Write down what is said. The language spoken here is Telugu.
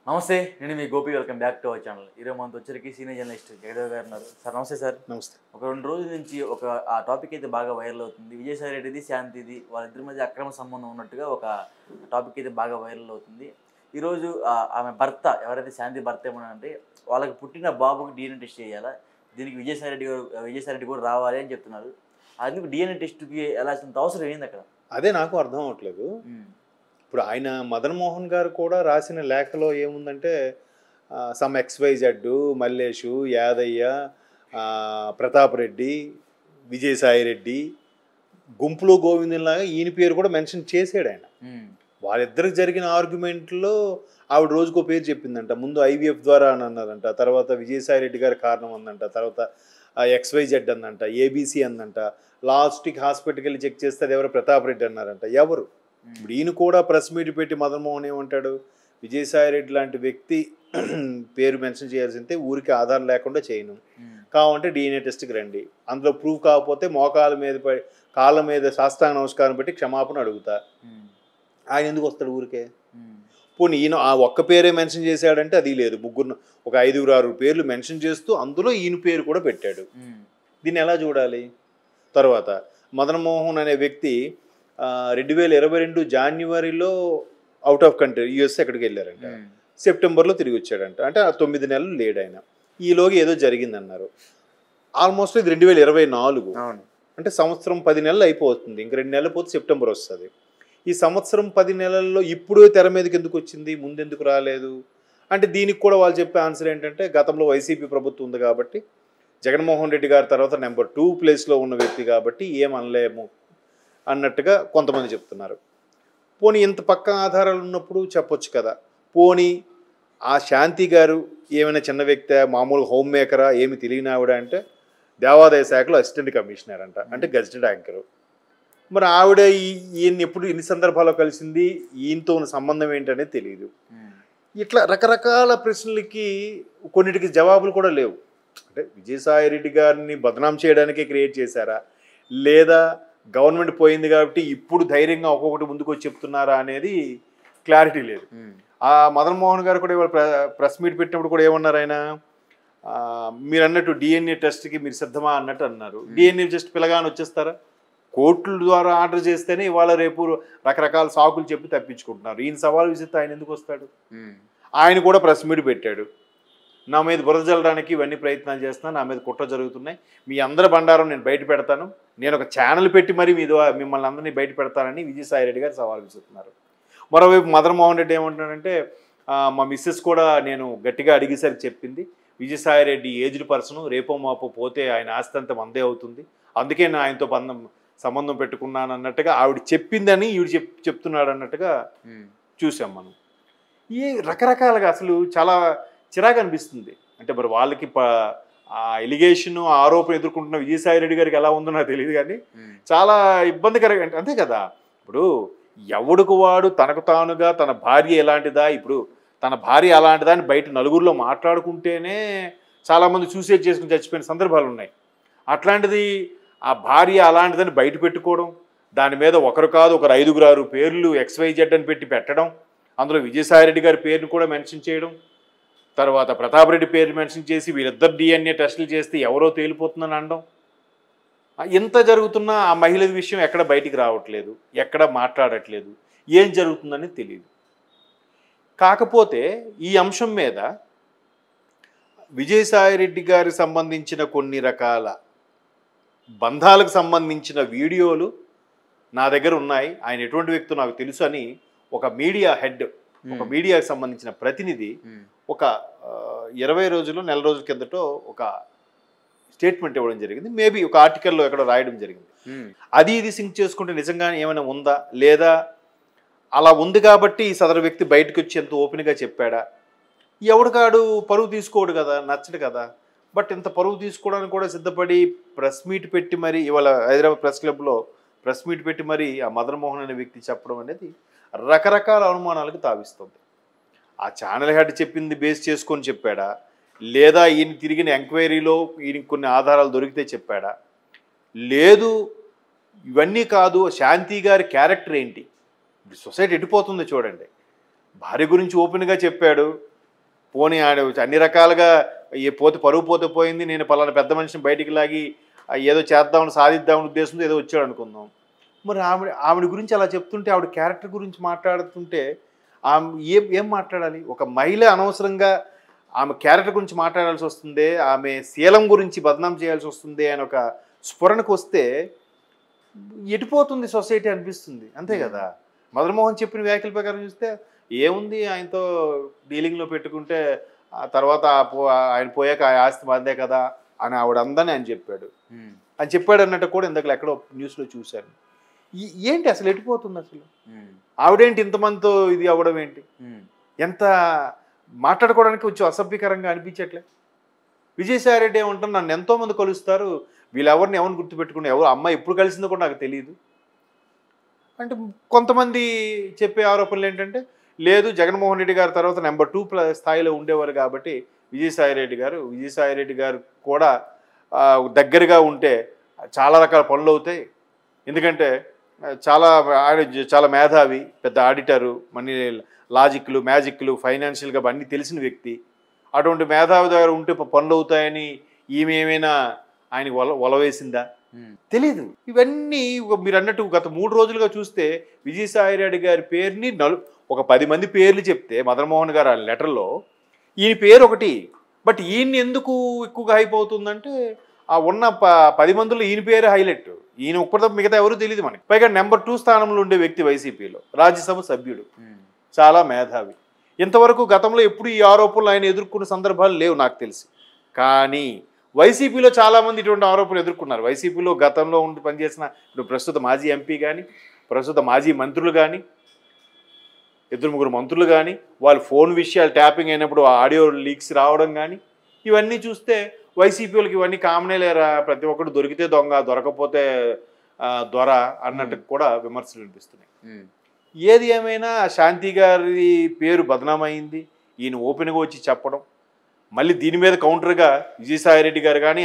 నమస్తే. నేను మీ Gopi. Welcome back to our channel. ఈరోజు మనతో వచ్చరికి సీనియర్ జర్నలిస్ట్ జగదేవ్ గారు ఉన్నారు. సార్ నమస్తే సార్. నమస్తే. ఒక 2 రోజుల నుంచి ఆ టాపిక్ అయితే బాగా వైరల్ అవుతుంది. విజయసాయి రెడ్డిది, శాంతిది వాళ్ళిద్దరి మధ్య అక్రమ సంబంధం ఉన్నట్టుగా ఒక టాపిక్ అయితే బాగా వైరల్ అవుతుంది. ఈరోజు ఆమె భర్త ఎవరైతే శాంతి భర్త ఏమన్నారంటే వాళ్ళకి పుట్టిన బాబుకి DNA టెస్ట్ చేయాలా, దీనికి విజయసాయి రెడ్డి కూడా రావాలి అని చెప్తున్నారు. అందుకు DNA టెస్ట్కి వెళ్ళాల్సినంత అవసరం ఏంది అక్కడ? అదే నాకు అర్థం అవ్వట్లేదు. ఇప్పుడు ఆయన మదన్ మోహన్ గారు కూడా రాసిన లేఖలో ఏముందంటే సమ్ XYZ, మల్లేషు, యాదయ్య, ప్రతాప్ రెడ్డి, విజయసాయి రెడ్డి, గుంపులో గోవిందంలాగా ఈయన పేరు కూడా మెన్షన్ చేసాడు ఆయన. వాళ్ళిద్దరికి జరిగిన ఆర్గ్యుమెంట్లో ఆవిడ రోజుకో పేరు చెప్పిందంట. ముందు IVF ద్వారా అని అన్నారంట, తర్వాత విజయసాయి రెడ్డి గారి కారణం అందంట, తర్వాత XYZ అందంట, ABC అందంట, లాస్ట్కి హాస్పిటల్కి వెళ్ళి చెక్ చేస్తే అది ఎవరు ప్రతాప్ రెడ్డి అన్నారంట. ఎవరు? ఇప్పుడు ఈయన కూడా ప్రెస్ మీట్ పెట్టి మదన్ మోహన్ ఏమంటాడు, విజయసాయి రెడ్డి లాంటి వ్యక్తి పేరు మెన్షన్ చేయాల్సిందే, ఊరికి ఆధారం లేకుండా చేయను, కావాలంటే DNA టెస్ట్కి రండి, అందులో ప్రూఫ్ కాకపోతే మోకాల మీద కాళ్ళ మీద సాష్టాంగ నమస్కారం పెట్టి క్షమాపణ అడుగుతా. ఆయన ఎందుకు వస్తాడు ఊరికే? పోనీ ఈయన ఆ ఒక్క పేరే మెన్షన్ చేశాడంటే అది లేదు, ముగ్గురు ఒక 5-6 పేర్లు మెన్షన్ చేస్తూ అందులో ఈయన పేరు కూడా పెట్టాడు. దీన్ని ఎలా చూడాలి? తర్వాత మదన్ మోహన్ అనే వ్యక్తి 2022 జాన్యువరిలో అవుట్ ఆఫ్ కంట్రీ US ఎక్కడికి వెళ్ళారంట, సెప్టెంబర్లో తిరిగి వచ్చాడంట. అంటే 9 నెలలు లేడు ఆయన. ఈలోగా ఏదో జరిగిందన్నారు. ఆల్మోస్ట్ ఇది 2024, అంటే సంవత్సరం 10 నెలలు అయిపోతుంది. ఇంక 2 నెలలు పోతే సెప్టెంబర్ వస్తుంది. ఈ సంవత్సరం 10 నెలల్లో ఇప్పుడు తెర మీదకి ఎందుకు వచ్చింది, ముందెందుకు రాలేదు అంటే దీనికి కూడా వాళ్ళు చెప్పే ఆన్సర్ ఏంటంటే గతంలో వైసీపీ ప్రభుత్వం ఉంది కాబట్టి, జగన్మోహన్ రెడ్డి గారి తర్వాత నెంబర్ 2 ప్లేస్లో ఉన్న వ్యక్తి కాబట్టి ఏమనలేము అన్నట్టుగా కొంతమంది చెప్తున్నారు. పోనీ ఇంత పక్క ఆధారాలు ఉన్నప్పుడు చెప్పొచ్చు కదా. పోనీ ఆ శాంతి గారు ఏమైనా చిన్న వ్యక్తి, మామూలు హోమ్ మేకరా, ఏమి తెలియని ఆవిడ అంటే దేవాదాయ శాఖలో అసిస్టెంట్ కమిషనర్ అంట, అంటే గెజిటెడ్ యాంకరు. మరి ఆవిడ ఈయన్ని ఎప్పుడు ఎన్ని సందర్భాల్లో కలిసింది, ఈయనతో ఉన్న సంబంధం ఏంటనేది తెలియదు. ఇట్లా రకరకాల ప్రశ్నలకి కొన్నిటికి జవాబులు కూడా లేవు. అంటే విజయసాయి రెడ్డి గారిని బదనాం చేయడానికే క్రియేట్ చేశారా, లేదా గవర్నమెంట్ పోయింది కాబట్టి ఇప్పుడు ధైర్యంగా ఒక్కొక్కటి ముందుకు వచ్చి చెప్తున్నారా అనేది క్లారిటీ లేదు. ఆ మదన్ మోహన్ గారు కూడా ఇవాళ ప్రెస్ మీట్ పెట్టినప్పుడు కూడా ఏమన్నారు ఆయన, మీరు అన్నట్టు DNA టెస్ట్కి మీరు సిద్ధమా అన్నట్టు అన్నారు. DNA టెస్ట్ పిల్లగాని వచ్చేస్తారా? కోర్టుల ద్వారా ఆర్డర్ చేస్తేనే ఇవాళ రేపు రకరకాల సాకులు చెప్పి తప్పించుకుంటున్నారు. ఈయన సవాల్ విసిరితే ఆయన ఎందుకు వస్తాడు? ఆయన కూడా ప్రెస్ మీట్ పెట్టాడు, నా మీద బురద జల్లడానికి ఇవన్నీ ప్రయత్నాలు చేస్తున్నాను, నా మీద కుట్ర జరుగుతున్నాయి, మీ అందరి బండారం నేను బయట పెడతాను, నేను ఒక ఛానల్ పెట్టి మరి మిమ్మల్ని అందరినీ బయట పెడతానని విజయసాయి రెడ్డి గారు సవాల్ విసురుతున్నారు. మరోవైపు మదన్ మోహన్ రెడ్డి ఏమంటున్నాడంటే మా మిస్సెస్ కూడా నేను గట్టిగా అడిగేసరికి చెప్పింది, విజయసాయి రెడ్డి ఏజ్డ్ పర్సన్, రేపో మాపో పోతే ఆయన ఆస్తి అంతా మందే అవుతుంది, అందుకే నేను ఆయనతో సంబంధం పెట్టుకున్నాను అన్నట్టుగా ఆవిడ చెప్పిందని ఈవిడ చెప్తున్నాడు అన్నట్టుగా చూసాం మనం. ఈ రకరకాలుగా అసలు చాలా చిరాకు అనిపిస్తుంది. అంటే మరి వాళ్ళకి ఆ ఎలిగేషన్, ఆరోపణ ఎదుర్కొంటున్న విజయసాయి రెడ్డి గారికి ఎలా ఉందో నాకు తెలియదు, కానీ చాలా ఇబ్బందికరంగా. అంతే కదా, ఇప్పుడు ఎవడుకు వాడు తనకు తానుగా తన భార్య ఎలాంటిదా, ఇప్పుడు తన భార్య అలాంటిదా అని బయట నలుగురిలో మాట్లాడుకుంటేనే చాలామంది సూసైడ్ చేసుకుని చచ్చిపోయిన సందర్భాలు ఉన్నాయి. అట్లాంటిది ఆ భార్య అలాంటిదని బయట పెట్టుకోవడం, దాని మీద ఒకరు కాదు ఒకరు 5-6 పేర్లు XYZ అని పెట్టడం, అందులో విజయసాయి రెడ్డి గారి పేరుని కూడా మెన్షన్ చేయడం, తర్వాత ప్రతాప్ రెడ్డి పేరు మెన్షన్ చేసి వీళ్ళిద్దరు DNA టెస్టులు చేస్తే ఎవరో తేలిపోతుందని అనడం, ఎంత జరుగుతున్నా ఆ మహిళ విషయం ఎక్కడ బయటికి రావట్లేదు, ఎక్కడ మాట్లాడట్లేదు, ఏం జరుగుతుందని తెలియదు. కాకపోతే ఈ అంశం మీద విజయసాయి రెడ్డి గారికి సంబంధించిన కొన్ని రకాల బంధాలకు సంబంధించిన వీడియోలు నా దగ్గర ఉన్నాయి, ఆయన ఎటువంటి వ్యక్తో నాకు తెలుసు అని ఒక మీడియా హెడ్, ఒక మీడియాకి సంబంధించిన ప్రతినిధి ఒక 20 రోజులు నెల రోజుల కిందటో ఒక స్టేట్మెంట్ ఇవ్వడం జరిగింది. మేబీ ఒక ఆర్టికల్లో ఎక్కడో రాయడం జరిగింది. అది ఇది సింక్ చేసుకుంటే నిజంగానే ఏమైనా ఉందా, లేదా అలా ఉంది కాబట్టి ఈ సదరు వ్యక్తి బయటకు వచ్చి ఎంత ఓపెన్గా చెప్పాడా? ఎవడికాడు పరువు తీసుకోడు కదా, నచ్చడు కదా. బట్ ఇంత పరువు తీసుకోవడానికి కూడా సిద్ధపడి ప్రెస్ మీట్ పెట్టి మరి ఇవాళ హైదరాబాద్ ప్రెస్ క్లబ్లో ప్రెస్ మీట్ పెట్టి మరి ఆ మదన్ మోహన్ అనే వ్యక్తి చెప్పడం అనేది రకరకాల అనుమానాలకు తావిస్తుంది. ఆ ఛానల్ హెడ్ చెప్పింది బేస్ చేసుకొని చెప్పాడా, లేదా ఈయన తిరిగిన ఎంక్వైరీలో ఈయనకి కొన్ని ఆధారాలు దొరికితే చెప్పాడా, లేదు ఇవన్నీ కాదు శాంతి గారి క్యారెక్టర్ ఏంటి, సొసైటీ ఎడిపోతుంది చూడండి. భార్య గురించి ఓపెన్గా చెప్పాడు, పోనీ ఆడ అన్ని రకాలుగా పోతే పరువు పోతే పోయింది, నేను పలానా పెద్ద మనిషిని బయటికి లాగి ఏదో చేద్దామని సాధిద్దామని ఉద్దేశంతో ఏదో వచ్చాడు అనుకుందాం. మరి ఆవిడ గురించి అలా చెప్తుంటే, ఆవిడ క్యారెక్టర్ గురించి మాట్లాడుతుంటే ఆమె ఏం మాట్లాడాలి? ఒక మహిళ అనవసరంగా ఆమె క్యారెక్టర్ గురించి మాట్లాడాల్సి వస్తుంది, ఆమె శీలం గురించి బదనాం చేయాల్సి వస్తుంది అని ఒక స్ఫురణకు వస్తే ఎటుపోతుంది సొసైటీ అనిపిస్తుంది. అంతే కదా. మదన్ మోహన్ చెప్పిన వ్యాఖ్యల ప్రకారం చూస్తే ఏముంది, ఆయనతో డీలింగ్లో పెట్టుకుంటే ఆ తర్వాత ఆయన పోయాక ఆ ఆస్తి మందే కదా అని ఆవిడందని ఆయన చెప్పాడు అని చెప్పాడు అన్నట్టు కూడా ఇందాక ఎక్కడో న్యూస్లో చూశాను. ఏంటి అసలు ఎటుపోతుంది అసలు? ఆవిడేంటి ఇంతమందితో ఇది అవ్వడం ఏంటి? ఎంత మాట్లాడుకోవడానికి కొంచెం అసభ్యకరంగా అనిపించట్లే. విజయసాయి రెడ్డి ఏమంటారు, నన్ను ఎంతోమంది కలుస్తారు, వీళ్ళెవరిని ఎవరిని గుర్తుపెట్టుకుని ఎవరు అమ్మాయి ఎప్పుడు కలిసిందో కూడా నాకు తెలియదు అంటే, కొంతమంది చెప్పే ఆరోపణలు ఏంటంటే, లేదు జగన్మోహన్ రెడ్డి గారి తర్వాత నెంబర్ 2 స్థాయిలో ఉండేవారు కాబట్టి విజయసాయి రెడ్డి గారు కూడా దగ్గరగా ఉంటే చాలా రకాల పనులు అవుతాయి. ఎందుకంటే ఆయన చాలా మేధావి, పెద్ద ఆడిటరు, మనీ లాజిక్లు మ్యాజిక్లు ఫైనాన్షియల్గా అన్నీ తెలిసిన వ్యక్తి. అటువంటి మేధావి దగ్గర ఉంటే పనులు అవుతాయని ఈమె ఏమైనా ఆయనకి ఒలవేసిందా? తెలీదు. ఇవన్నీ మీరు అన్నట్టు గత 3 రోజులుగా చూస్తే విజయసాయి రెడ్డి గారి పేరుని ఒక 10 మంది పేర్లు చెప్తే మదన్ మోహన్ గారు ఆ లెటర్లో ఈయన పేరు ఒకటి. బట్ ఈయన్ని ఎందుకు ఎక్కువగా హైప్ అవుతుందంటే, ఆ ఉన్న 10 మందిలో ఈయన పేరు హైలైట్. ఈయన ఒక్కరితో మిగతా ఎవరు తెలియదు మనకి. పైగా నెంబర్ 2 స్థానంలో ఉండే వ్యక్తి వైసీపీలో, రాజ్యసభ సభ్యుడు, చాలా మేధావి. ఇంతవరకు గతంలో ఎప్పుడు ఈ ఆరోపణలు ఆయన ఎదుర్కొన్న సందర్భాలు లేవు నాకు తెలిసి. కానీ వైసీపీలో చాలామంది ఇటువంటి ఆరోపణలు ఎదుర్కొన్నారు. వైసీపీలో గతంలో ఉండి పనిచేసిన ఇప్పుడు ప్రస్తుత మాజీ ఎంపీ కానీ, ప్రస్తుత మాజీ మంత్రులు కానీ, 2-3 మంత్రులు కానీ, వాళ్ళు ఫోన్ విషయాలు ట్యాపింగ్ అయినప్పుడు ఆడియో లీక్స్ రావడం కానీ, ఇవన్నీ చూస్తే వైసీపీలకు ఇవన్నీ కామనే లేరా, ప్రతి ఒక్కరు దొరికితే దొంగ, దొరకపోతే దొర అన్నట్టు కూడా విమర్శలు వినిపిస్తున్నాయి. ఏది ఏమైనా శాంతి గారి పేరు బదనామైంది, ఈయన ఓపెన్గా వచ్చి చెప్పడం, మళ్ళీ దీని మీద కౌంటర్గా విజయసాయి రెడ్డి గారు కానీ